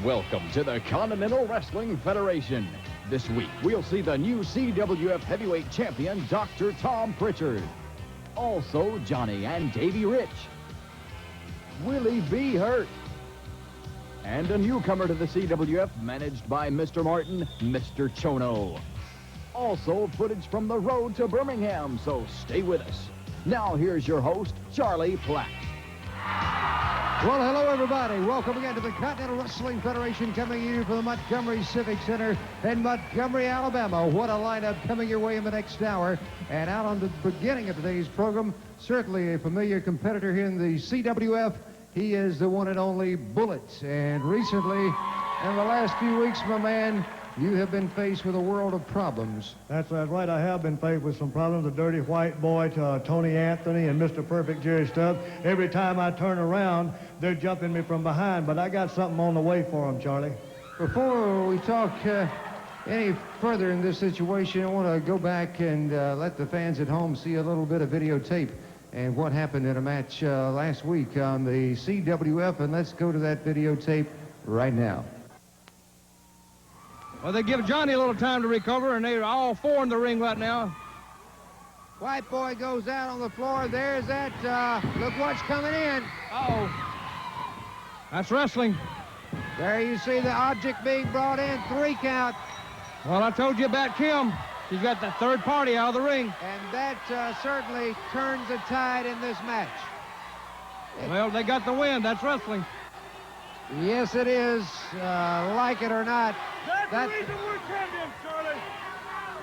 Welcome to the Continental Wrestling Federation. This week, we'll see the new CWF Heavyweight Champion, Dr. Tom Prichard. Also, Johnny and Davey Rich. Willie B. Hert. And a newcomer to the CWF, managed by Mr. Martin, Mr. Chono. Also, footage from the road to Birmingham, so stay with us. Now, here's your host, Charlie Platt. Well, hello, everybody. Welcome again to the Continental Wrestling Federation, coming to you from the Montgomery Civic Center in Montgomery, Alabama. What a lineup coming your way in the next hour. And out on the beginning of today's program, certainly a familiar competitor here in the CWF. He is the one and only Bullet. And recently, in the last few weeks, my man, you have been faced with a world of problems. That's right. I have been faced with some problems. The Dirty White Boy to Tony Anthony and Mr. Perfect Jerry Stubbs. Every time I turn around, they're jumping me from behind. But I got something on the way for them, Charlie. Before we talk any further in this situation, I want to go back and let the fans at home see a little bit of videotape and what happened in a match last week on the CWF. And let's go to that videotape right now. Well, they give Johnny a little time to recover, and they're all four in the ring right now. White Boy goes out on the floor. There's that. Look what's coming in. Uh-oh. That's wrestling. There you see the object being brought in. 3 count. Well, I told you about Kim. She's got the third party out of the ring. And that certainly turns the tide in this match. Well, they got the win. That's wrestling. Yes, it is. Like it or not. That's the reason we're champions, Charlie.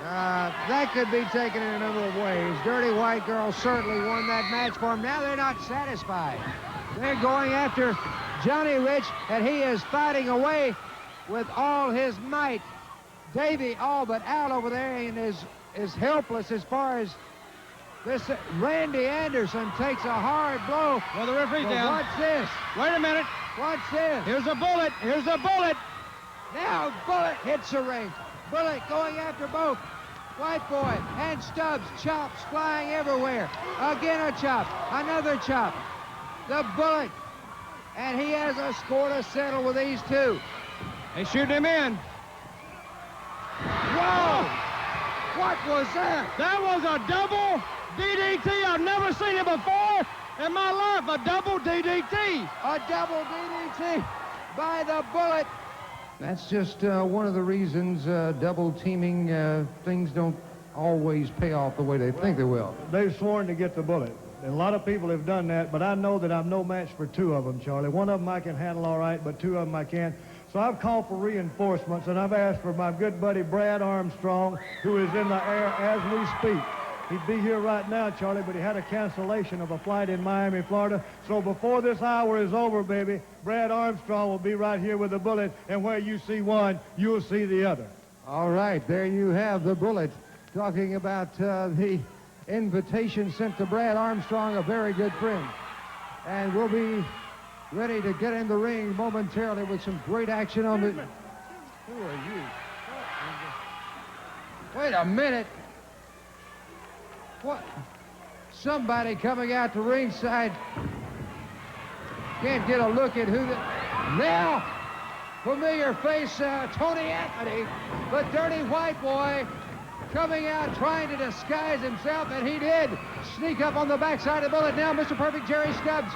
That could be taken in a number of ways. Dirty White Girl certainly won that match for him. Now they're not satisfied. They're going after Johnny Rich, and he is fighting away with all his might. Davey all but out over there and is helpless as far as this. Randy Anderson takes a hard blow. Well, the referee's down. What's this? Wait a minute. What's this? Here's a bullet. Here's a bullet. Now Bullet hits the ring. Bullet going after both White Boy and Stubbs. Chops flying everywhere. Again a chop. Another chop. The Bullet. And he has a score to settle with these two. They shoot him in. Whoa! What was that? That was a double DDT. I've never seen it before in my life. A double DDT. A double DDT by the Bullet. That's just one of the reasons double teaming things don't always pay off the way they think they will. They've sworn to get the Bullet. And a lot of people have done that, but I know that I'm no match for 2 of them, Charlie. One of them I can handle all right, but 2 of them I can't. So I've called for reinforcements, and I've asked for my good buddy Brad Armstrong, who is in the air as we speak. He'd be here right now, Charlie, but he had a cancellation of a flight in Miami, Florida. So before this hour is over, baby, Brad Armstrong will be right here with the Bullet, and where you see one, you'll see the other. All right, there you have the Bullet talking about the invitation sent to Brad Armstrong, a very good friend. And we'll be ready to get in the ring momentarily with some great action on the... Who are you? Wait a minute. What? Somebody coming out to ringside. Can't get a look at who the... Now, familiar face, Tony Anthony, the Dirty White Boy, coming out trying to disguise himself, and he did sneak up on the backside of the Bullet. Now Mr. Perfect Jerry Stubbs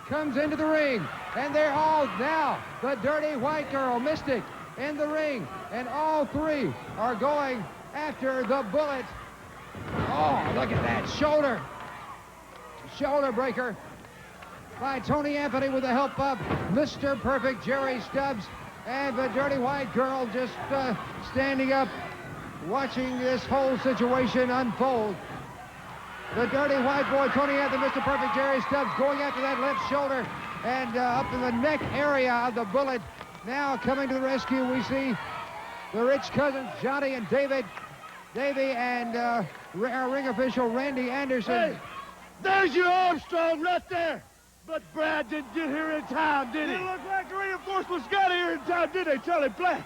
comes into the ring, and they're all now the Dirty White Girl, Mystic, in the ring, and all 3 are going after the Bullet. Oh, look at that shoulder breaker by Tony Anthony with the help of Mr. Perfect Jerry Stubbs, and the Dirty White Girl just standing up watching this whole situation unfold. The Dirty White Boy, Tony Anthony, Mr. Perfect Jerry Stubbs going after that left shoulder and up in the neck area of the Bullet. Now coming to the rescue, we see the Rich cousins, Johnny and Davey, and our ring official, Randy Anderson. Hey, there's your Armstrong right there. But Brad didn't get here in time, did he? It looked like the reinforcements got here in time, did they, Charlie Black?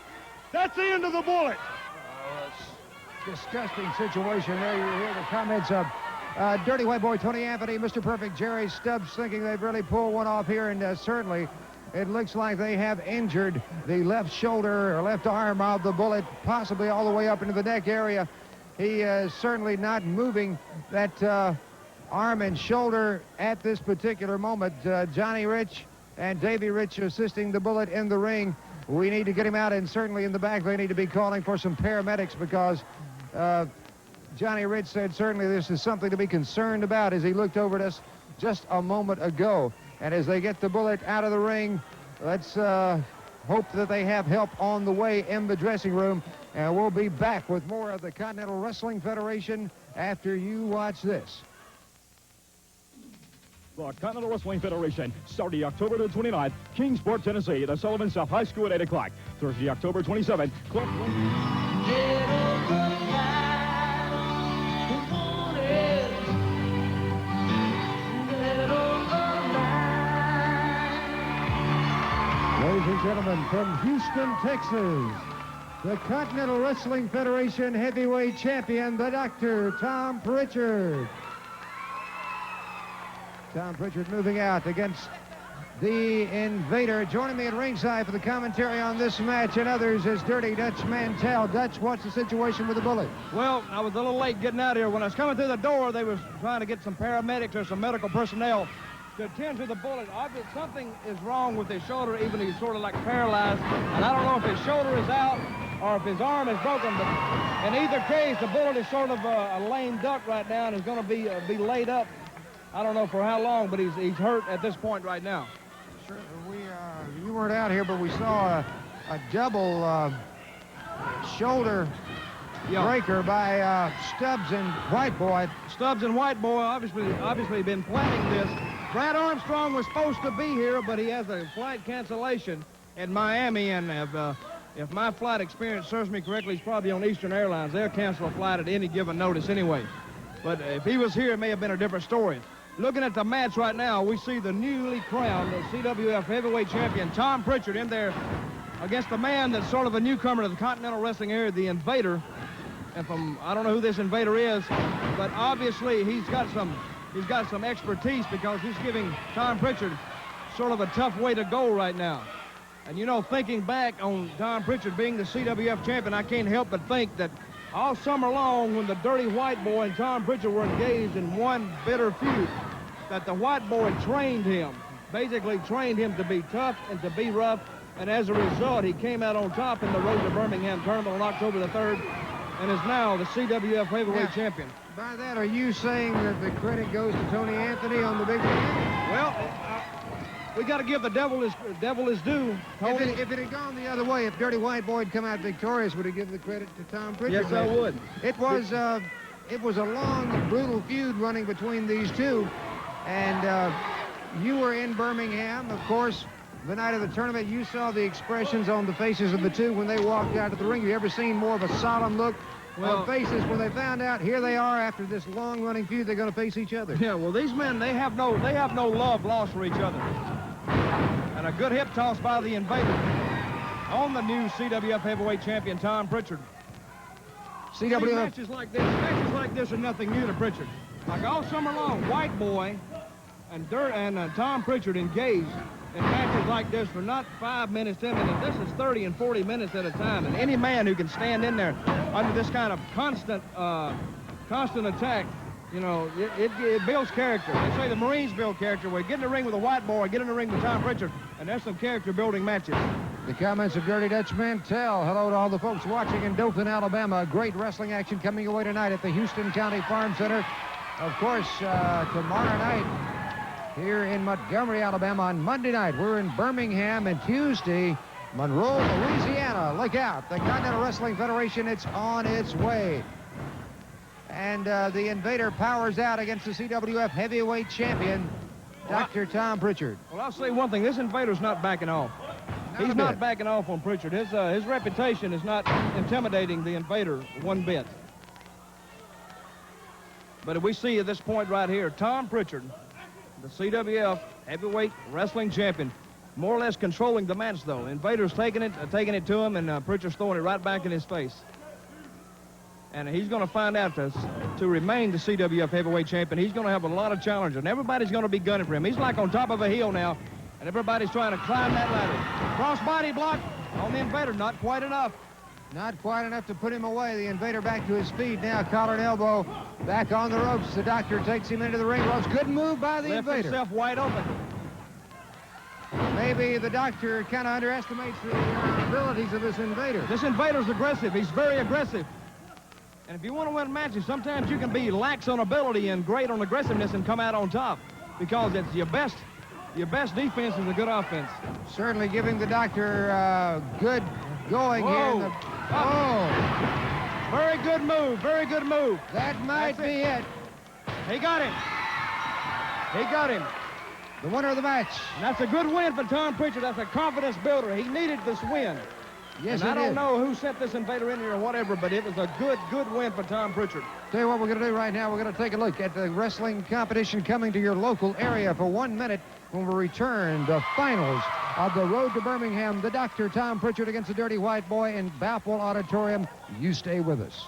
That's the end of the Bullet. Disgusting situation there. You hear the comments of Dirty White Boy, Tony Anthony, Mr. Perfect Jerry Stubbs thinking they've really pulled one off here, and certainly It looks like they have injured the left shoulder or left arm of the bullet, possibly all the way up into the neck area. He is certainly not moving that arm and shoulder at this particular moment. Johnny Rich and Davey Rich assisting the bullet in the ring. We need to get him out, and certainly in the back they need to be calling for some paramedics, because Johnny Rich said certainly this is something to be concerned about as he looked over at us just a moment ago. And as they get the bullet out of the ring, let's hope that they have help on the way in the dressing room. And we'll be back with more of the Continental Wrestling Federation after you watch this. The Continental Wrestling Federation, starting October the 29th, Kingsport, Tennessee, the Sullivan South High School at 8 o'clock. Thursday, October 27th, Ladies and gentlemen, from Houston, Texas, the Continental Wrestling Federation heavyweight champion, the Dr. Tom Prichard. Tom Prichard moving out against the Invader. Joining me at ringside for the commentary on this match and others is Dirty Dutch Mantell. Dutch, what's the situation with the bullet? Well, I was a little late getting out here. When I was coming through the door, they were trying to get some paramedics or some medical personnel to attend to the bullet. Obviously, something is wrong with his shoulder, even he's sort of like paralyzed. And I don't know if his shoulder is out or if his arm is broken, but in either case, the bullet is sort of a lame duck right now and is going to be laid up. I don't know for how long, but he's hurt at this point right now. Sure, you weren't out here, but we saw a double shoulder breaker by Stubbs and White Boy. Stubbs and White Boy obviously been planning this. Brad Armstrong was supposed to be here, but he has a flight cancellation in Miami, and if my flight experience serves me correctly, he's probably on Eastern Airlines. They'll cancel a flight at any given notice anyway. But if he was here, it may have been a different story. Looking at the match right now, we see the newly crowned CWF heavyweight champion, Tom Prichard, in there against the man that's sort of a newcomer to the Continental Wrestling area, the Invader. And I don't know who this Invader is, but obviously he's got some expertise, because he's giving Tom Prichard sort of a tough way to go right now. And you know, thinking back on Tom Prichard being the CWF champion, I can't help but think that all summer long, when the Dirty White Boy and Tom Prichard were engaged in one bitter feud, that the White Boy trained him, basically trained him to be tough and to be rough, and as a result, he came out on top in the Road to Birmingham tournament on October the 3rd, and is now the CWF heavyweight champion. By that, are you saying that the credit goes to Tony Anthony on the big one? Well, we got to give the devil his due. Tony. If it had gone the other way, if Dirty White Boy had come out victorious, would he give the credit to Tom Prichard? Yes, I would. It was a long, brutal feud running between these two, and you were in Birmingham, of course, the night of the tournament. You saw the expressions on the faces of the two when they walked out of the ring. Have you ever seen more of a solemn look on faces when they found out here they are after this long-running feud, they're going to face each other? Yeah, well, these men, they have no love lost for each other. And a good hip toss by the Invader on the new CWF heavyweight champion, Tom Prichard. Matches like this are nothing new to Prichard. Like all summer long, White Boy and Tom Prichard engaged in matches like this for not 5 minutes, 10 minutes. This is 30 and 40 minutes at a time. And any man who can stand in there under this kind of constant attack, you know, it builds character. They say the Marines build character. We get in the ring with a White Boy, get in the ring with Tom Prichard, and there's some character-building matches. The comments of Dirty Dutch Mantell. Hello to all the folks watching in Dothan, Alabama. Great wrestling action coming away tonight at the Houston County Farm Center. Of course, tomorrow night here in Montgomery, Alabama. On Monday night, we're in Birmingham, and Tuesday, Monroe, Louisiana. Look out. The Continental Wrestling Federation, it's on its way. And the Invader powers out against the CWF heavyweight champion, Dr. Tom Prichard. Well, I'll say one thing. This Invader's not backing off. He's not backing off on Prichard. His reputation is not intimidating the Invader one bit. But we see at this point right here, Tom Prichard, the CWF heavyweight wrestling champion, more or less controlling the match, though. Invader's taking it to him, and Prichard's throwing it right back in his face. And he's going to find out to remain the CWF heavyweight champion, he's going to have a lot of challengers, and everybody's going to be gunning for him. He's like on top of a hill now, And everybody's trying to climb that ladder. Crossbody block on the Invader, not quite enough. Not quite enough to put him away. The Invader back to his feet now. Collar and elbow back on the ropes. The Doctor takes him into the ring ropes. Good move by the Left Invader. himself wide open. Maybe the Doctor kind of underestimates the abilities of this Invader. This Invader's aggressive. He's very aggressive. And if you want to win matches, sometimes you can be lax on ability and great on aggressiveness and come out on top, because it's your best defense is a good offense. Certainly giving the Doctor good going here. In the, Very good move. Very good move. that might be it. He got him. He got him. The winner of the match. And that's a good win for Tom Prichard. That's a confidence builder. He needed this win. Yes, and I he don't did. know who sent this Invader in here or whatever, but it was a good win for Tom Prichard. Tell you what we're going to do right now. We're going to take a look at the wrestling competition coming to your local area for 1 minute when we return the finals of the Road to Birmingham. The Dr. Tom Prichard against the Dirty White Boy in Balfour Auditorium. You stay with us.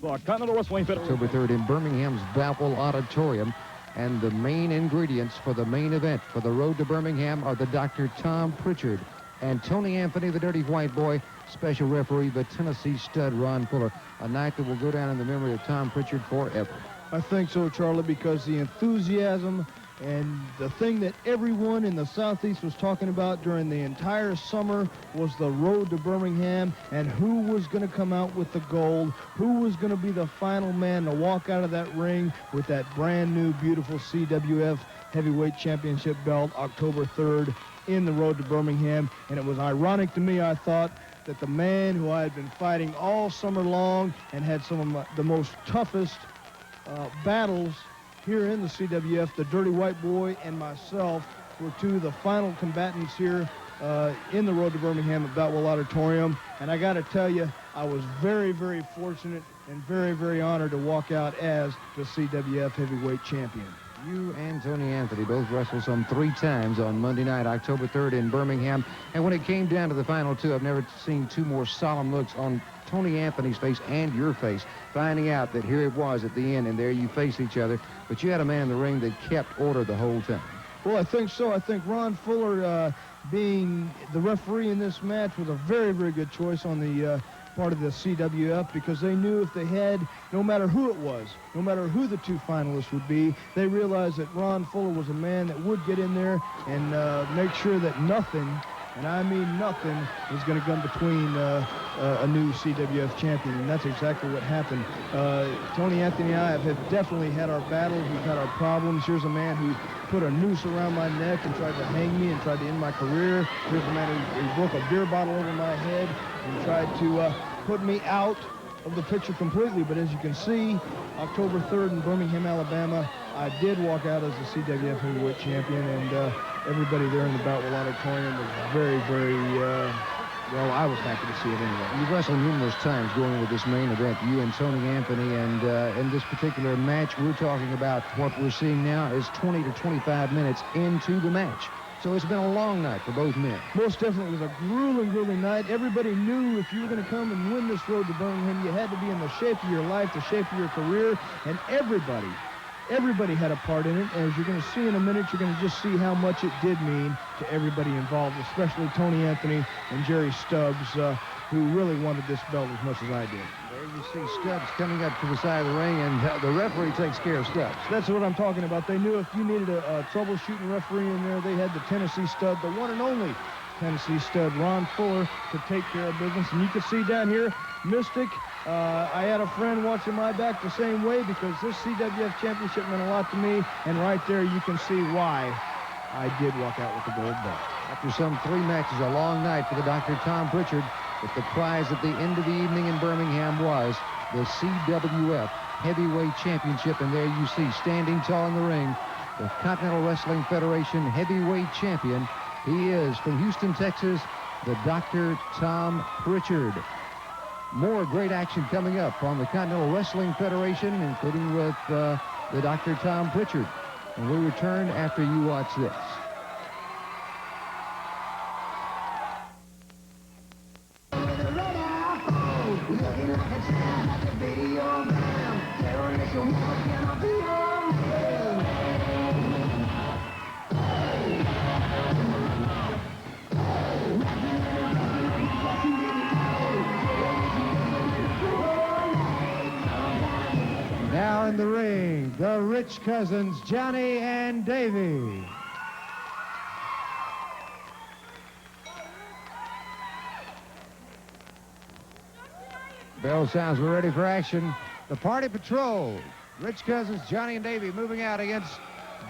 The Continental Wrestling Federation. October 3rd in Birmingham's Balfour Auditorium. And the main ingredients for the main event for the Road to Birmingham are the Dr. Tom Prichard and Tony Anthony, the Dirty White Boy, special referee, the Tennessee stud, Ron Fuller. A night that will go down in the memory of Tom Prichard forever. I think so, Charlie, because the enthusiasm and the thing that everyone in the Southeast was talking about during the entire summer was the Road to Birmingham and who was going to come out with the gold, who was going to be the final man to walk out of that ring with that brand new, beautiful CWF Heavyweight Championship belt October 3rd in the Road to Birmingham. And it was ironic to me, I thought, that the man who I had been fighting all summer long and had some of the most toughest battles here in the CWF, the Dirty White Boy and myself, were two of the final combatants here in the Road to Birmingham at Boutwell Auditorium. And I got to tell you, I was very, very fortunate and very, very honored to walk out as the CWF Heavyweight Champion. You and Tony Anthony both wrestled some 3 times on Monday night, October 3rd in Birmingham. And when it came down to the final two, I've never seen two more solemn looks on Tony Anthony's face and your face, finding out that here it was at the end, and there you faced each other. But you had a man in the ring that kept order the whole time. Well, I think so. I think Ron Fuller, being the referee in this match, was a very, very good choice on the part of the CWF, because they knew if they had, no matter who it was, no matter who the two finalists would be, they realized that Ron Fuller was a man that would get in there and make sure that nothing, and I mean nothing, is going to come between a new CWF champion, and that's exactly what happened. Tony Anthony and I have definitely had our battles. We've had our problems. Here's a man who put a noose around my neck and tried to hang me and tried to end my career. Here's a man who broke a beer bottle over my head and tried to put me out of the picture completely. But as you can see, October 3rd in Birmingham, Alabama, I did walk out as the CWF Heavyweight Champion, and everybody there in the Boutwell Auditorium was very, very, well, I was happy to see it anyway. You've wrestled numerous times going with this main event, you and Tony Anthony, and in this particular match, we're talking about what we're seeing now is 20 to 25 minutes into the match. So it's been a long night for both men. Most definitely. It was a grueling night. Everybody knew if you were going to come and win this Road to Birmingham, you had to be in the shape of your life, the shape of your career, and everybody had a part in it. And as you're going to see in a minute, you're going to just see how much it did mean to everybody involved, especially Tony Anthony and Jerry Stubbs, who really wanted this belt as much as I did. There you see Stubbs coming up to the side of the ring, and the referee takes care of Stubbs. That's what I'm talking about. They knew if you needed a troubleshooting referee in there, they had the Tennessee stud, the one and only Tennessee stud, Ron Fuller, to take care of business. And you can see down here, Mystic, I had a friend watching my back the same way, because this CWF championship meant a lot to me, and right there you can see why I did walk out with the gold belt. After some 3 matches, a long night for the Dr. Tom Prichard, but the prize at the end of the evening in Birmingham was the CWF Heavyweight Championship. And there you see, standing tall in the ring, the Continental Wrestling Federation Heavyweight Champion. He is from Houston, Texas, the Dr. Tom Prichard. More great action coming up on the Continental Wrestling Federation, including with the Dr. Tom Prichard. And we return after you watch this. in the ring, the Rich Cousins, Johnny and Davy. Bell sounds, we're ready for action. The Party Patrol, Rich Cousins, Johnny and Davy moving out against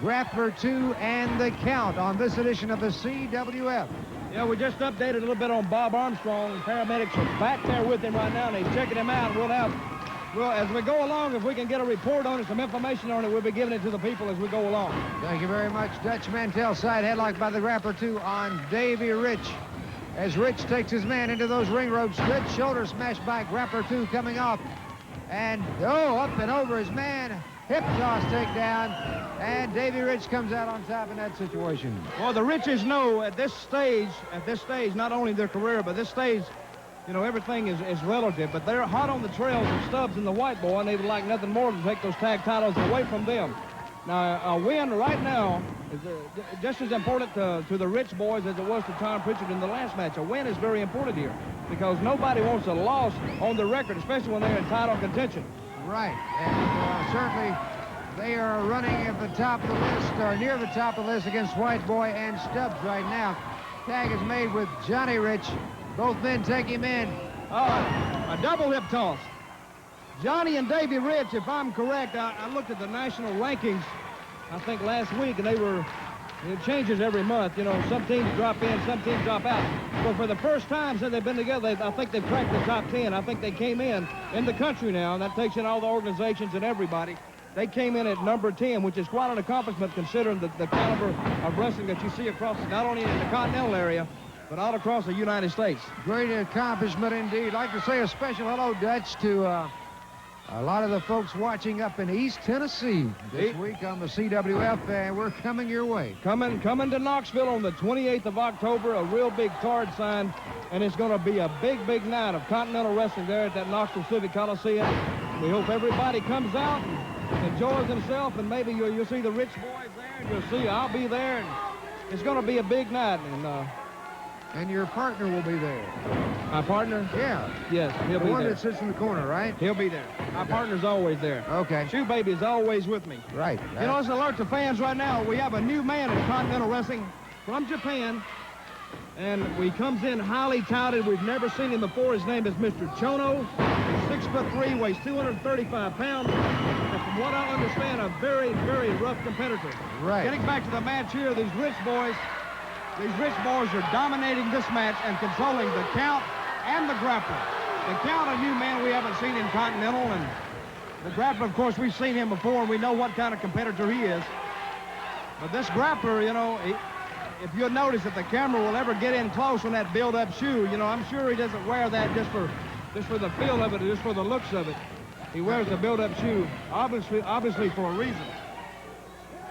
Grappler 2 and the Count on this edition of the CWF. Yeah, we just updated a little bit on Bob Armstrong. Paramedics are back there with him right now, and he's checking him out. Well, as we go along, if we can get a report on it, some information on it, we'll be giving it to the people as we go along. Thank you very much. Dutch Mantell side headlock by the Grappler 2 on Davy Rich. As Rich takes his man into those ring ropes, good shoulder smash by Grappler 2 coming off. And, up and over his man. Hip toss takedown. And Davy Rich comes out on top in that situation. Well, the Riches know at this stage, not only their career, but this stage, everything is relative, but they're hot on the trails of Stubbs and the White Boy, and they would like nothing more to take those tag titles away from them. Now, a win right now is just as important to the Rich boys as it was to Tom Prichard in the last match. A win is very important here because nobody wants a loss on the record, especially when they're in title contention. Right, and certainly they are running at the top of the list, or near the top of the list against White Boy and Stubbs right now. Tag is made with Johnny Rich. Both men take him in. A double hip toss. Johnny and Davy Rich, if I'm correct, I looked at the national rankings, I think last week, and it changes every month. Some teams drop in, some teams drop out. But for the first time since they've been together, I think they've cracked the top 10. I think they came in the country now, and that takes in all the organizations and everybody. They came in at number 10, which is quite an accomplishment considering the caliber of wrestling that you see across, not only in the Continental area, but all across the United States. Great accomplishment indeed. I'd like to say a special hello, Dutch, to a lot of the folks watching up in East Tennessee this week on the CWF, and we're coming your way. Coming to Knoxville on the 28th of October, a real big card sign, and it's going to be a big, big night of Continental Wrestling there at that Knoxville Civic Coliseum. We hope everybody comes out and enjoys themselves, and maybe you'll see the Rich boys there, and you'll see I'll be there, and it's going to be a big night. And your partner will be there. My partner? Yeah. Yes, he'll be there. The one that sits in the corner, right? He'll be there. My partner's always there. Okay. Shoe Baby is always with me. Right. Let's alert the fans right now. We have a new man in Continental Wrestling from Japan. And he comes in highly touted. We've never seen him before. His name is Mr. Chono. He's 6'3", weighs 235 pounds. And from what I understand, a very, very rough competitor. Right. Getting back to the match here, these Rich boys are dominating this match and controlling the Count and the Grappler. The Count, a new man we haven't seen in Continental, and the Grappler, of course, we've seen him before, and we know what kind of competitor he is. But this Grappler, if you'll notice, if the camera will ever get in close on that build-up shoe, I'm sure he doesn't wear that just for the feel of it or just for the looks of it. He wears the build-up shoe, obviously for a reason.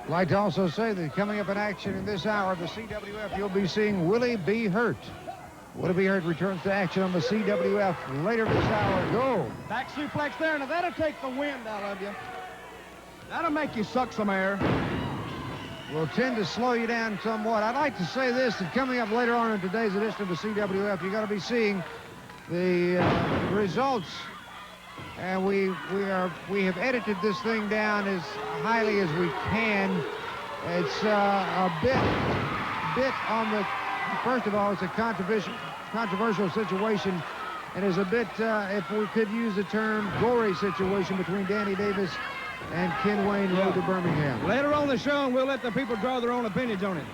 I'd like to also say that coming up in action in this hour of the CWF, you'll be seeing Willie B. Hert. Willie B. Hert returns to action on the CWF later this hour. Go. Back suplex there. Now, that'll take the wind out of you. That'll make you suck some air. Will tend to slow you down somewhat. I'd like to say this, that coming up later on in today's edition of the CWF, you're going to be seeing the results. And we have edited this thing down as highly as we can. It's a bit on the, first of all, it's a controversial situation, and is a bit, if we could use the term, gory situation between Danny Davis and Ken Wayne, Road to Birmingham. Later on the show, we'll let the people draw their own opinions on it.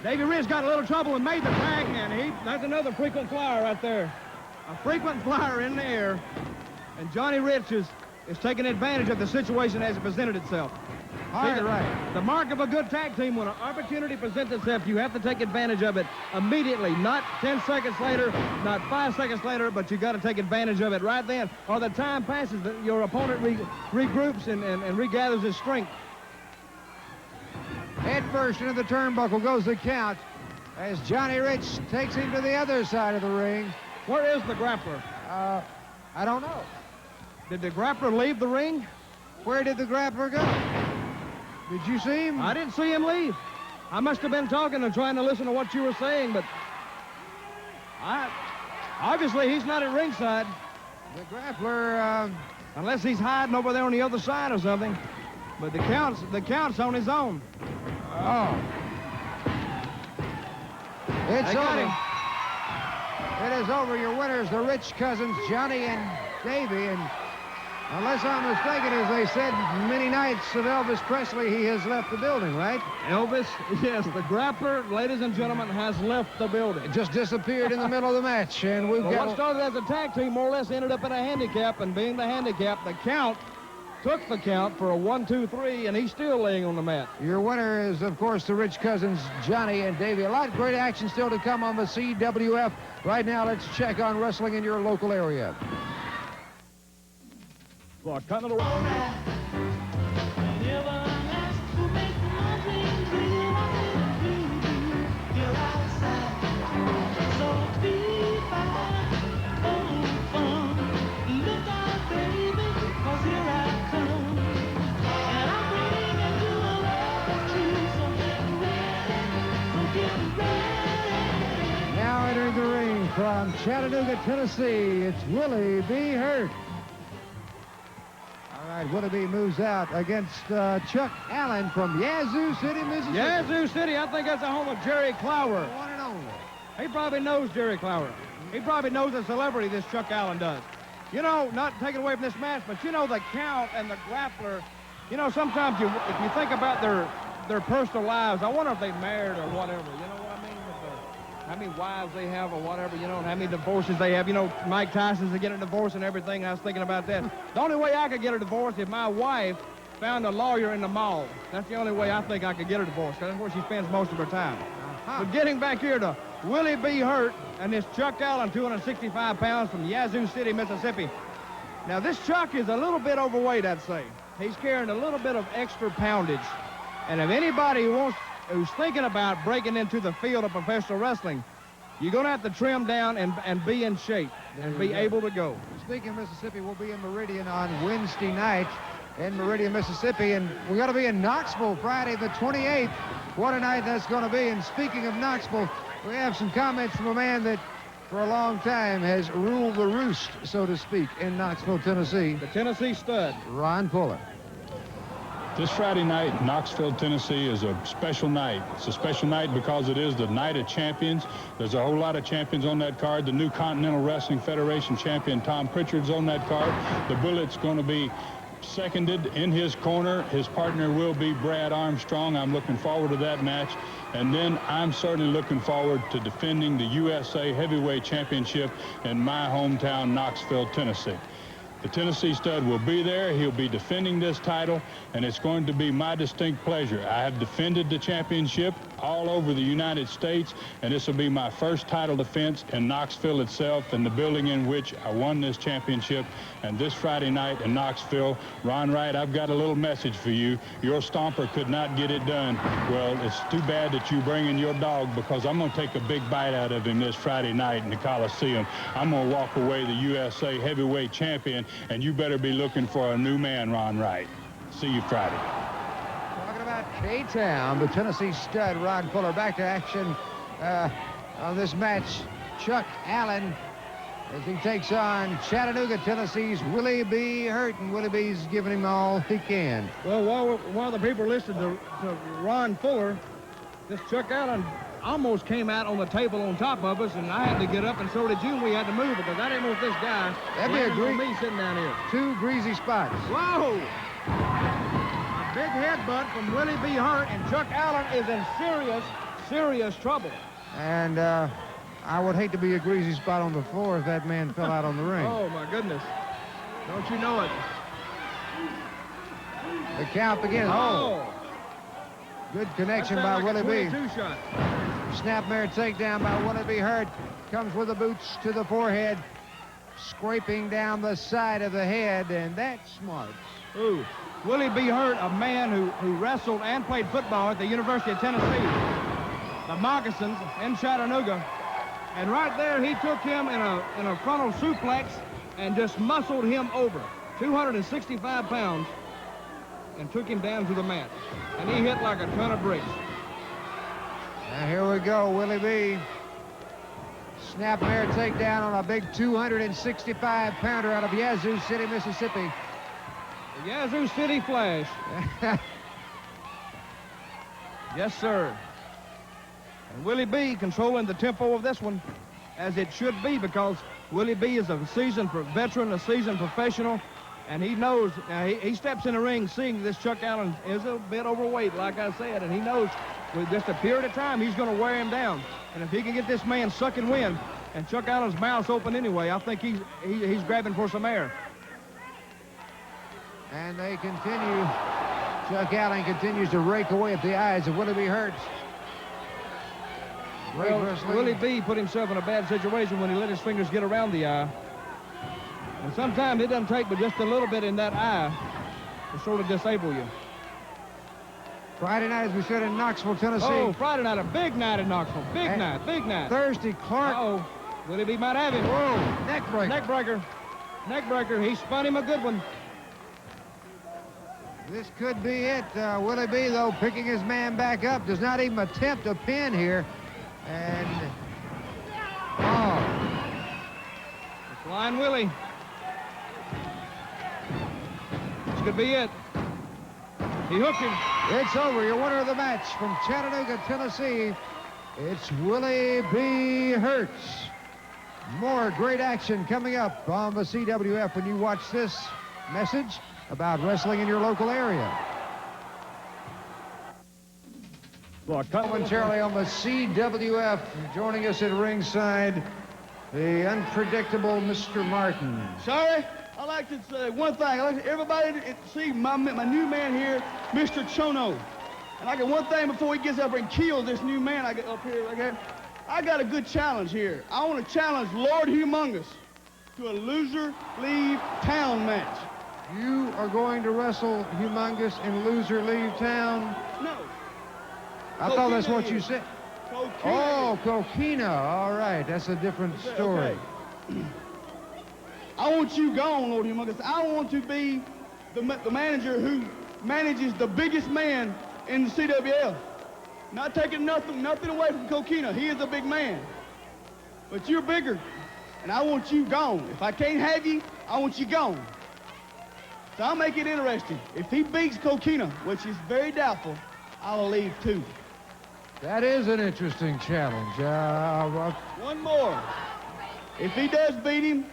Davy Rich got a little trouble and made the tag, and that's another frequent flyer right there. A frequent flyer in the air. And Johnny Rich is taking advantage of the situation as it presented itself. All right. The mark of a good tag team, when an opportunity presents itself, you have to take advantage of it immediately, not 10 seconds later, not 5 seconds later, but you got to take advantage of it right then, or the time passes, your opponent regroups and regathers his strength. Head first into the turnbuckle goes the Count as Johnny Rich takes him to the other side of the ring. Where is the Grappler? I don't know. Did the Grappler leave the ring? Where did the Grappler go? Did you see him? I didn't see him leave. I must have been talking and trying to listen to what you were saying, but obviously he's not at ringside. The Grappler Unless he's hiding over there on the other side or something. But the count's on his own. Oh. It's over. It is over. Your winners, the Rich cousins, Johnny and Davy. And unless I'm mistaken, as they said many nights of Elvis Presley, he has left the building, right? Elvis, yes, the Grappler, ladies and gentlemen, has left the building. It just disappeared in the middle of the match, and we've got... What started as a tag team more or less ended up in a handicap, and being the handicap, the count took the count for a 1-2-3, and he's still laying on the mat. Your winner is, of course, the Rich cousins, Johnny and Davey. A lot of great action still to come on the CWF. Right now, let's check on wrestling in your local area. The Continental. Now entering the ring from Chattanooga, Tennessee, it's Willie B. Hert. All right, Willie B. moves out against Chuck Allen from Yazoo City, Mississippi. Yazoo City, I think that's the home of Jerry Clower. The one and only. He probably knows Jerry Clower. He probably knows the celebrity this Chuck Allen does. You know, not taking away from this match, but you know the Count and the Grappler, you know, sometimes if you think about their personal lives, I wonder if they married or whatever, you know what I mean? How many wives they have or whatever, you know, and how many divorces they have. You know, Mike Tyson's getting a divorce and everything. I was thinking about that. The only way I could get a divorce if my wife found a lawyer in the mall. That's the only way I think I could get a divorce, because that's where she spends most of her time. But getting back here to Willie B. Hert and this Chuck Allen, 265 pounds from Yazoo City, Mississippi. Now, this Chuck is a little bit overweight, I'd say. He's carrying a little bit of extra poundage. And if anybody who's thinking about breaking into the field of professional wrestling, you're going to have to trim down and be in shape and be able to go. Speaking of Mississippi, we'll be in Meridian on Wednesday night in Meridian, Mississippi, and we're going to be in Knoxville Friday the 28th. What a night that's going to be. And speaking of Knoxville, we have some comments from a man that for a long time has ruled the roost, so to speak, in Knoxville, Tennessee. The Tennessee Stud. Ron Fuller. This Friday night, Knoxville, Tennessee is a special night. It's a special night because it is the night of champions. There's a whole lot of champions on that card. The new Continental Wrestling Federation champion, Tom Prichard's on that card. The Bullet's going to be seconded in his corner. His partner will be Brad Armstrong. I'm looking forward to that match. And then I'm certainly looking forward to defending the USA Heavyweight Championship in my hometown, Knoxville, Tennessee. The Tennessee Stud will be there. He'll be defending this title, and it's going to be my distinct pleasure. I have defended the championship all over the United States, and this will be my first title defense in Knoxville itself, and the building in which I won this championship. And this Friday night in Knoxville, Ron Wright, I've got a little message for you. Your stomper could not get it done. Well, it's too bad that you bring in your dog, because I'm going to take a big bite out of him this Friday night in the Coliseum. I'm going to walk away the USA Heavyweight Champion, and you better be looking for a new man, Ron Wright. See you Friday. Talking about K-Town, the Tennessee Stud, Ron Fuller. Back to action on this match. Chuck Allen as he takes on Chattanooga, Tennessee's Willie B. Hert, and Willie B's giving him all he can. Well, while the people listened to Ron Fuller, this Chuck Allen almost came out on the table on top of us, and I had to get up, and so did you, and we had to move because I didn't want this guy me sitting down here. Two greasy spots. Whoa! A big headbutt from Willie B. Hert, and Chuck Allen is in serious, serious trouble. And I would hate to be a greasy spot on the floor if that man fell out on the ring. Oh, my goodness. Don't you know it? The count begins. Oh! Good connection by Willie B. Shot. Snapmare takedown by Willie B. Hert. Comes with the boots to the forehead. Scraping down the side of the head, and that's smart. Ooh. Willie B. Hert, a man who wrestled and played football at the University of Tennessee. The Moccasins in Chattanooga. And right there, he took him in a frontal suplex and just muscled him over. 265 pounds. And took him down to the mat. And he hit like a ton of bricks. Now here we go, Willie B. Snapmare takedown on a big 265-pounder out of Yazoo City, Mississippi. The Yazoo City Flash. Yes, sir. And Willie B controlling the tempo of this one, as it should be, because Willie B is a seasoned veteran, a seasoned professional, and he knows. Now he steps in the ring seeing this Chuck Allen is a bit overweight, like I said, and he knows with just a period of time he's going to wear him down. And if he can get this man sucking wind, and Chuck Allen's mouth's open anyway, I think he's grabbing for some air. And they continue. Chuck Allen continues to rake away at the eyes of Willie B. Hert. Well, Willie B put himself in a bad situation when he let his fingers get around the eye. And sometimes it doesn't take but just a little bit in that eye to sort of disable you. Friday night, as we said, in Knoxville, Tennessee. Oh, Friday night, a big night in Knoxville. Big night. Thursday, Clark. Uh-oh. Willie B might have him. Whoa, neck breaker. Neck breaker. He spun him a good one. This could be it. Willie B, though, picking his man back up, does not even attempt a pin here. And, Flying Willie. This could be it. He hooked him. It's over. Your winner of the match from Chattanooga, Tennessee, it's Willie B. Hert. More great action coming up on the CWF when you watch this message about wrestling in your local area. Momentarily on the CWF, joining us at ringside, the unpredictable Mr. Martin. Sorry, I'd like to say one thing. I'd like everybody to see my new man here, Mr. Chono. And I got one thing before he gets up and kills this new man I got up here. Okay? I got a good challenge here. I want to challenge Lord Humongous to a loser leave town match. You are going to wrestle Humongous and loser leave town? No. I thought that's what you said. Coquina. Oh, Coquina. All right, that's a different story. Okay. I want you gone, Lord Humongous. I want to be the manager who manages the biggest man in the CWF. Not taking nothing away from Coquina. He is a big man. But you're bigger, and I want you gone. If I can't have you, I want you gone. So I'll make it interesting. If he beats Coquina, which is very doubtful, I'll leave too. That is an interesting challenge. One more. If he does beat him,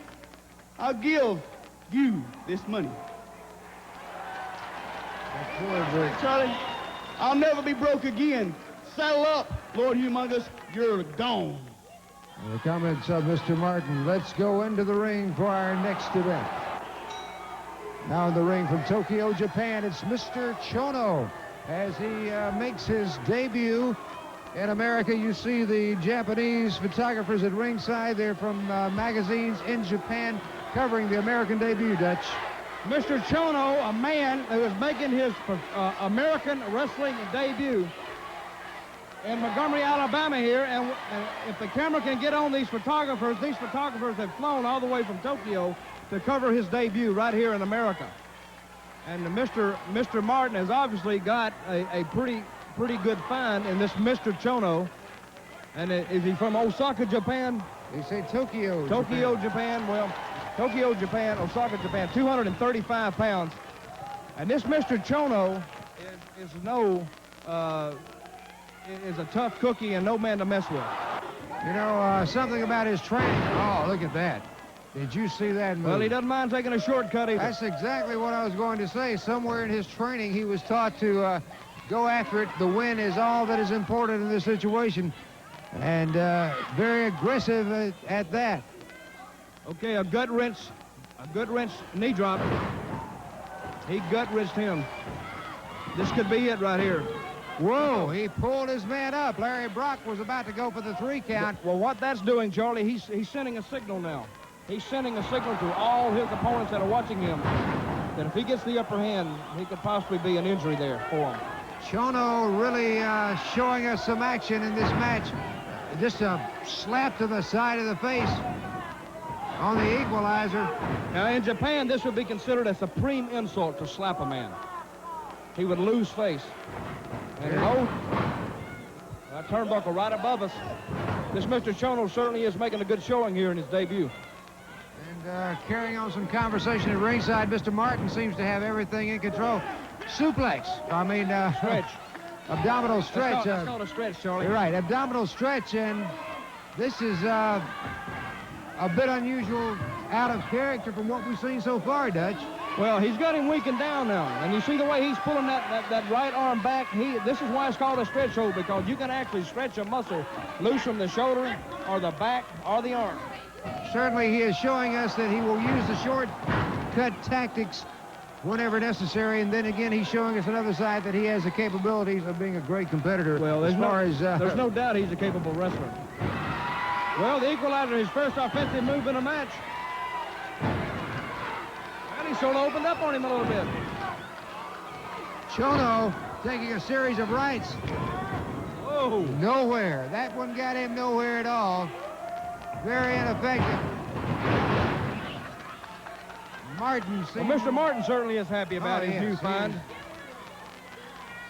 I'll give you this money. Charlie, I'll never be broke again. Saddle up, Lord Humongous. You're gone. The comments of Mr. Martin. Let's go into the ring for our next event. Now in the ring from Tokyo, Japan, it's Mr. Chono. As he makes his debut in America, you see the Japanese photographers at ringside. They're from magazines in Japan covering the American debut, Dutch. Mr. Chono, a man who is making his American wrestling debut in Montgomery, Alabama here, and if the camera can get on these photographers have flown all the way from Tokyo to cover his debut right here in America. And Mr. Martin has obviously got a pretty good find in this Mr. Chono. And is he from Osaka, Japan? They say Tokyo. Japan. Well, Tokyo, Japan, Osaka, Japan, 235 pounds. And this Mr. Chono is a tough cookie and no man to mess with. You know, something about his training. Oh, look at that. Did you see that move? Well, he doesn't mind taking a shortcut either. That's exactly what I was going to say. Somewhere in his training, he was taught to go after it. The win is all that is important in this situation. And very aggressive at that. Okay, a gut wrench knee drop. He gut wrenched him. This could be it right here. Whoa, he pulled his man up. Larry Brock was about to go for the 3 count. Well, what that's doing, Charlie, he's sending a signal now. He's sending a signal to all his opponents that are watching him that if he gets the upper hand, he could possibly be an injury there for him. Chono really showing us some action in this match. Just a slap to the side of the face on the Equalizer. Now, in Japan, this would be considered a supreme insult to slap a man. He would lose face. And that turnbuckle right above us This Mr. Chono certainly is making a good showing here in his debut. And carrying on some conversation at ringside, Mr. Martin seems to have everything in control. Suplex. I mean, Stretch. Abdominal stretch. That's called a stretch, Charlie. You're right, abdominal stretch, and this is a bit unusual, out of character from what we've seen so far, Dutch. Well, he's got him weakened down now, and you see the way he's pulling that right arm back. This is why it's called a stretch hold, because you can actually stretch a muscle loose from the shoulder or the back or the arm. Certainly, he is showing us that he will use the shortcut tactics whenever necessary, and then again, he's showing us another side that he has the capabilities of being a great competitor. Well, there's no doubt he's a capable wrestler. Well, the Equalizer, his first offensive move in a match. And he sort of opened up on him a little bit. Chono taking a series of rights. Oh. Nowhere. That one got him nowhere at all. Very ineffective. Martin seems... Well, Mr. Martin certainly is happy about his new find.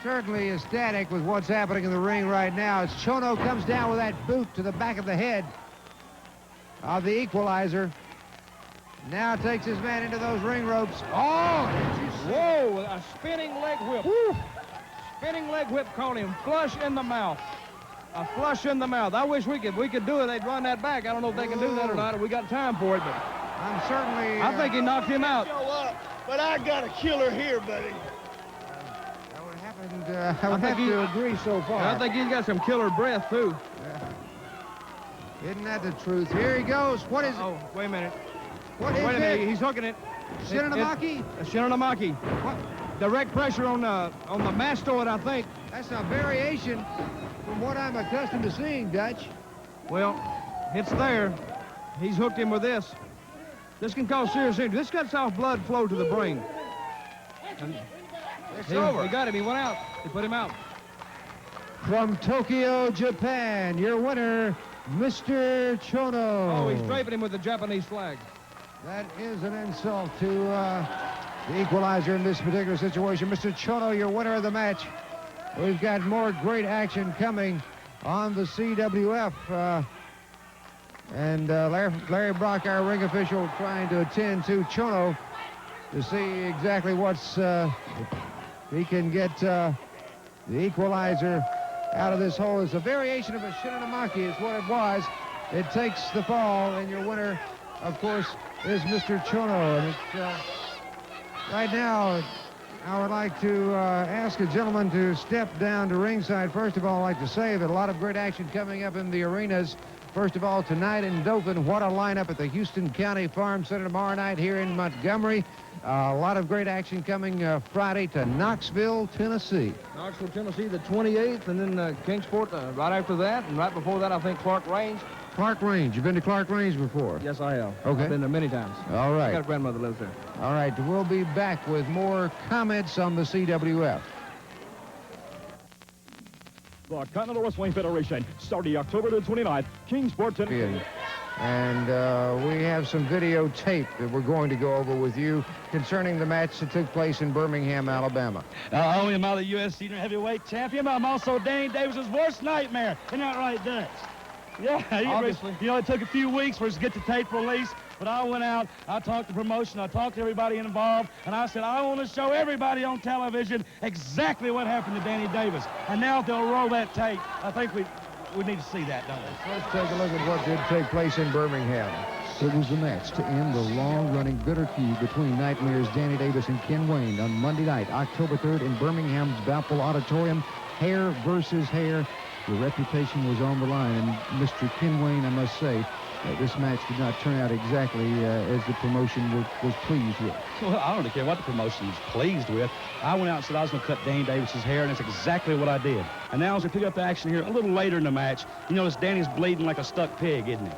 Certainly ecstatic with what's happening in the ring right now as Chono comes down with that boot to the back of the head of the Equalizer. Now takes his man into those ring ropes. Oh! Whoa! A spinning leg whip. Woo. Spinning leg whip caught him flush in the mouth. A flush in the mouth. I wish we could do it. They'd run that back. I don't know if they can do that or not. We got time for it, but I'm certainly... I think he knocked him out. Show up, but I got a killer here, buddy. I would have to agree so far. I think he's got some killer breath, too. Yeah. Isn't that the truth? Here he goes. What is it? Oh, wait a minute. What is it? Wait a minute. He's hooking it. Shinonamaki? A Shinonamaki. What? Direct pressure on the mastoid, I think. That's a variation from what I'm accustomed to seeing, Dutch. Well, it's there. He's hooked him with this. This can cause serious injury. This cuts off blood flow to the brain. And it's over. He got him. He went out. He put him out. From Tokyo, Japan, your winner, Mr. Chono. Oh, he's draping him with the Japanese flag. That is an insult to the Equalizer in this particular situation. Mr. Chono, your winner of the match. We've got more great action coming on the CWF. And Larry Brock, our ring official, trying to attend to Chono to see exactly what's... he can get the Equalizer out of this hole. It's a variation of a Shinonamaki is what it was. It takes the fall, and your winner, of course, is Mr. Chono. And it's, right now, I would like to ask a gentleman to step down to ringside. First of all, I'd like to say that a lot of great action coming up in the arenas. First of all, tonight in Dothan, what a lineup at the Houston County Farm Center tomorrow night here in Montgomery. A lot of great action coming Friday to Knoxville, Tennessee. Knoxville, Tennessee, the 28th, and then Kingsport right after that. And right before that, I think Clark Range. Clark Range. You've been to Clark Range before? Yes, I have. Okay. I've been there many times. All right. I got a grandmother lives there. All right. We'll be back with more comments on the CWF. The Continental Wrestling Federation, starting October the 29th, Kingsport, Tennessee. And we have some videotape that we're going to go over with you concerning the match that took place in Birmingham, Alabama. Not only am I the U.S. Senior Heavyweight Champion, I'm also Danny Davis's worst nightmare. Isn't that right, Dutch? Yeah, obviously. You know, it took a few weeks for us to get the tape released, but I went out, I talked to promotion, I talked to everybody involved, and I said, I want to show everybody on television exactly what happened to Danny Davis. And now if they'll roll that tape, I think we need to see that, don't we? Let's take a look at what did take place in Birmingham. It was the match to end the long-running bitter feud between Nightmares Danny Davis and Ken Wayne on Monday night, October 3rd in Birmingham's Balfour Auditorium. Hair versus hair. The reputation was on the line, and Mr. Ken Wayne, I must say, this match did not turn out exactly as the promotion was pleased with. Well, I don't care what the promotion was pleased with. I went out and said I was going to cut Danny Davis's hair, and that's exactly what I did. And now as we pick up the action here a little later in the match, you notice Danny's bleeding like a stuck pig, isn't he?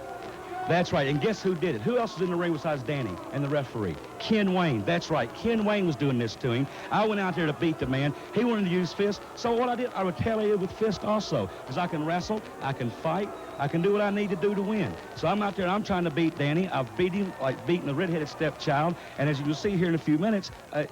That's right, and guess who did it? Who else was in the ring besides Danny and the referee? Ken Wayne. That's right. Ken Wayne was doing this to him. I went out there to beat the man. He wanted to use fist. So what I did, I retaliated with fist also. Because I can wrestle, I can fight, I can do what I need to do to win. So I'm out there and I'm trying to beat Danny. I've beat him like beating the redheaded stepchild. And as you will see here in a few minutes,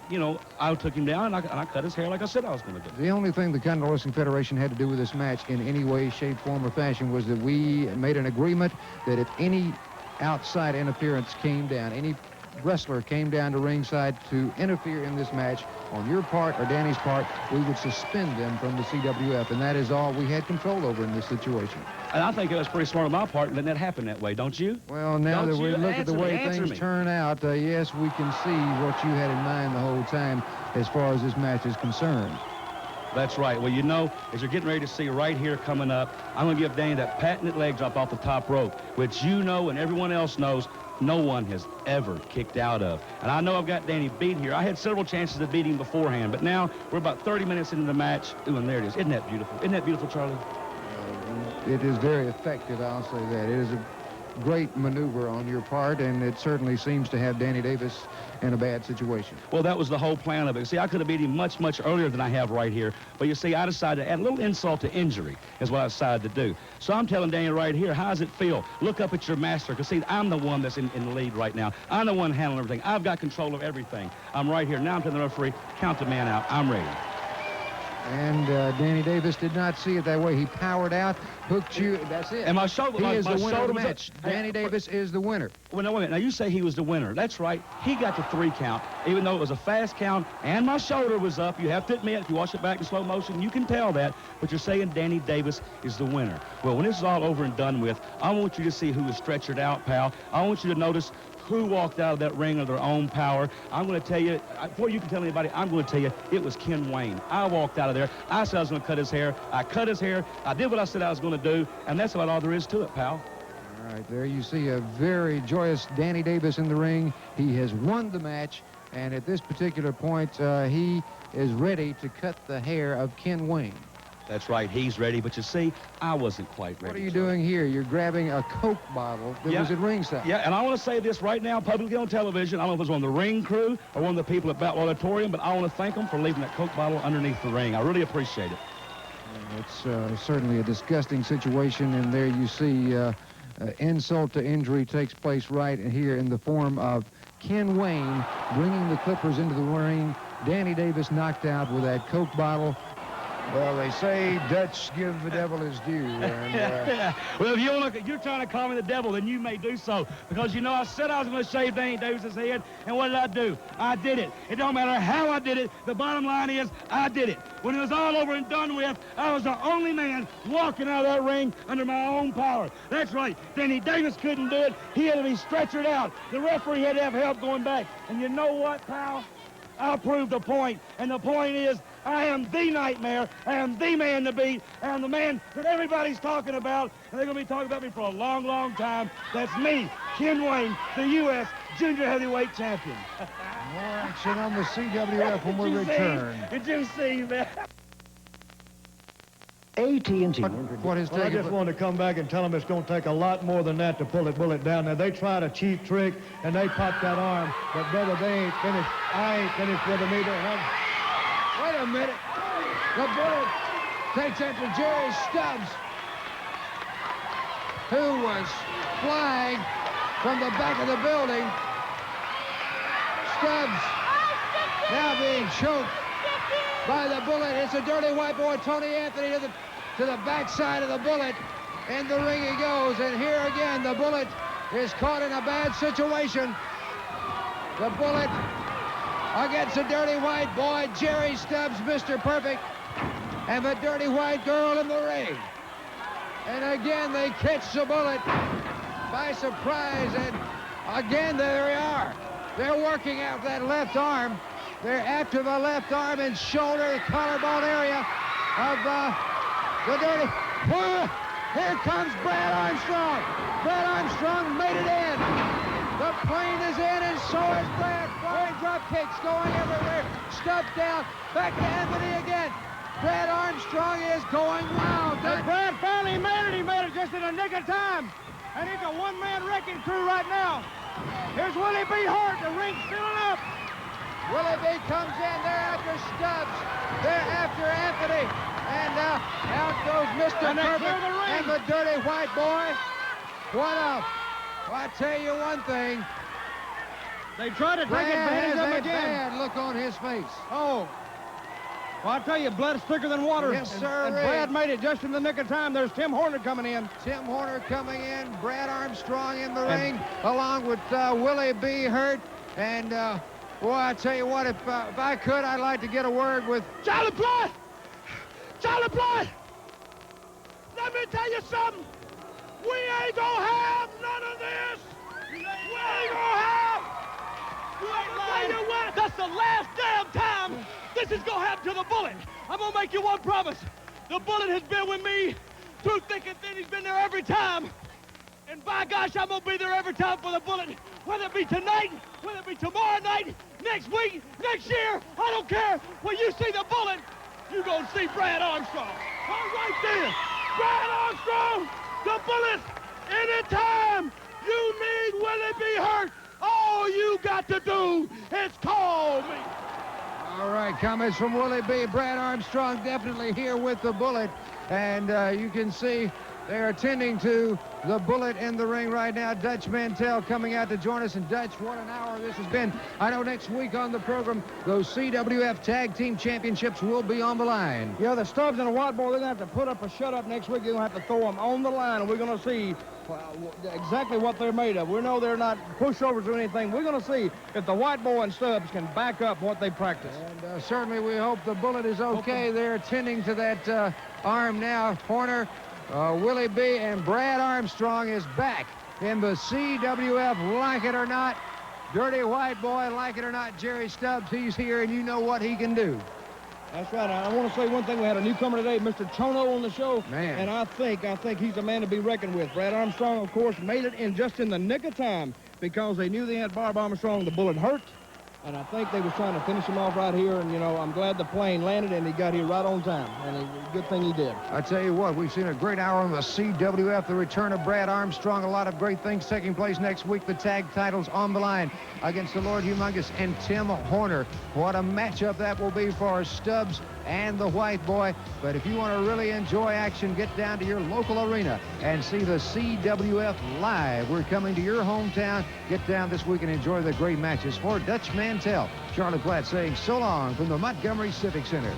you know, I took him down and I cut his hair like I said I was going to do. The only thing the Continental Wrestling Federation had to do with this match in any way, shape, form, or fashion was that we made an agreement that if any outside interference came down, any wrestler came down to ringside to interfere in this match on your part or Danny's part, we would suspend them from the CWF, and that is all we had control over in this situation. And I think it was pretty smart on my part letting that happen that way, don't you? Well, now that we look at the way things turn out, yes, we can see what you had in mind the whole time as far as this match is concerned. That's right. Well, you know, as you're getting ready to see right here coming up, I'm going to give Danny that patented leg drop off the top rope, which you know and everyone else knows no one has ever kicked out of. And I know I've got Danny beat here. I had several chances to beat him beforehand, but now we're about 30 minutes into the match. Ooh, and there it is. Isn't that beautiful? Isn't that beautiful, Charlie? It is very effective, I'll say that. It is a great maneuver on your part, and it certainly seems to have Danny Davis in a bad situation. Well, that was the whole plan of it. See, I could have beat him much, much earlier than I have right here. But you see, I decided to add a little insult to injury is what I decided to do. So I'm telling Danny right here, how does it feel? Look up at your master, because see, I'm the one that's in the lead right now. I'm the one handling everything. I've got control of everything. I'm right here. Now I'm telling the referee, count the man out. I'm ready. And Danny Davis did not see it that way. He powered out, hooked you. That's it. And my shoulder, he is my the winner of the was match. Danny Davis is the winner. Well, no, wait a minute. Now, you say he was the winner. That's right. He got the 3 count, even though it was a fast count, and my shoulder was up. You have to admit, if you watch it back in slow motion, you can tell that. But you're saying Danny Davis is the winner. Well, when this is all over and done with, I want you to see who was stretchered out, pal. I want you to notice who walked out of that ring of their own power. I'm going to tell you, before you can tell anybody, I'm going to tell you, it was Ken Wayne. I walked out of there. I said I was going to cut his hair. I cut his hair. I did what I said I was going to do, and that's about all there is to it, pal. All right, there you see a very joyous Danny Davis in the ring. He has won the match, and at this particular point, he is ready to cut the hair of Ken Wayne. That's right, he's ready, but you see, I wasn't quite ready. What are you doing here? You're grabbing a Coke bottle that was at ringside. Yeah, and I want to say this right now, publicly on television. I don't know if it was one of the ring crew or one of the people at Battle Auditorium, but I want to thank them for leaving that Coke bottle underneath the ring. I really appreciate it. It's certainly a disgusting situation, and there you see insult to injury takes place right here in the form of Ken Wayne bringing the Clippers into the ring. Danny Davis knocked out with that Coke bottle. Well, they say Dutch give the devil his due. And, well, if you're trying to call me the devil, then you may do so. Because, you know, I said I was going to shave Danny Davis's head, and what did I do? I did it. It don't matter how I did it. The bottom line is I did it. When it was all over and done with, I was the only man walking out of that ring under my own power. That's right. Danny Davis couldn't do it. He had to be stretchered out. The referee had to have help going back. And you know what, pal? I proved the point, and the point is I am the nightmare. I am the man to beat. I am the man that everybody's talking about, and they're going to be talking about me for a long, long time. That's me, Ken Wayne, the U.S. Junior Heavyweight Champion. More action on the CWF when we return. Did you see that? AT&T. What is Well, I just wanted to come back and tell them it's going to take a lot more than that to pull that bullet down there. They tried a cheap trick, and they popped that arm. But, brother, they ain't finished. I ain't finished with them either. Wait a minute. The bullet takes after Jerry Stubbs, who was flying from the back of the building. Stubbs now being choked by the bullet. It's a dirty white boy, Tony Anthony, to the backside of the bullet. In the ring he goes, and here again the bullet is caught in a bad situation. The bullet against the dirty white boy, Jerry Stubbs, Mr. Perfect, and the dirty white girl in the ring. And again they catch the bullet by surprise, and again there they are. They're working out that left arm. They're after the left arm and shoulder, collarbone area of the dirty. Here comes Brad Armstrong. Brad Armstrong made it in. The plane is in, and so is Brad. Flying drop kicks going everywhere. Stubbs down. Back to Anthony again. Brad Armstrong is going wild. And Brad finally made it. He made it just in the nick of time. And it's a one-man wrecking crew right now. Here's Willie B. Hert. The ring's filling up. Willie B. comes in. They're after Stubbs. They're after Anthony. And out goes Mr. And they Perfect clear the ring. and the dirty white boy. What up? Well, I tell you one thing. They try to take Brad advantage has of him a again. bad look on his face. Oh. Well, I tell you, blood's thicker than water. Yes, And- sir. And Brad made it just in the nick of time. There's Tim Horner coming in. Tim Horner coming in. Brad Armstrong in the And- ring, along with Willie B. Hert. And, boy, I tell you what, if I could, I'd like to get a word with Charlie Blood! Charlie Blood! Let me tell you something. We ain't gonna have none of this. We ain't gonna have. I tell you what, that's the last damn time this is gonna happen to the Bullet. I'm gonna make you one promise. The Bullet has been with me through thick and thin. He's been there every time. And by gosh, I'm gonna be there every time for the Bullet. Whether it be tonight, whether it be tomorrow night, next week, next year, I don't care. When you see the Bullet, you're gonna see Brad Armstrong. All right there. Brad Armstrong, the Bullet. Anytime you need Willie B. Hert, all you got to do is call me. All right, comments from Willie B. Brad Armstrong definitely here with the Bullet. And you can see they're attending to the Bullet in the ring right now. Dutch Mantell coming out to join us. And Dutch, what an hour this has been. I know next week on the program, those CWF Tag Team Championships will be on the line. Yeah, the Stubbs and the White Boy, they're going to have to put up a shut-up next week. They're going to have to throw them on the line, and we're going to see exactly what they're made of. We know they're not pushovers or anything. We're going to see if the White Boy and Stubbs can back up what they practice. And certainly we hope the Bullet is okay. They're attending to that arm now. Horner, Willie B. and Brad Armstrong is back in the CWF, like it or not. Dirty White Boy, like it or not, Jerry Stubbs, he's here, and you know what he can do. That's right. I want to say one thing. We had a newcomer today, Mr. Chono, on the show. Man. And I think he's a man to be reckoned with. Brad Armstrong, of course, made it in just in the nick of time because they knew they had Bob Armstrong, the Bullet, hurt. And I think they was trying to finish him off right here. And, you know, I'm glad the plane landed and he got here right on time. And good thing he did. I tell you what, we've seen a great hour on the CWF, the return of Brad Armstrong, a lot of great things taking place next week. The tag titles on the line against the Lord Humongous and Tim Horner. What a matchup that will be for Stubbs and the White Boy. But if you want to really enjoy action, get down to your local arena and see the CWF live. We're coming to your hometown. Get down this week and enjoy the great matches. For Dutch Mantell, Charlie Platt saying so long from the Montgomery Civic Center.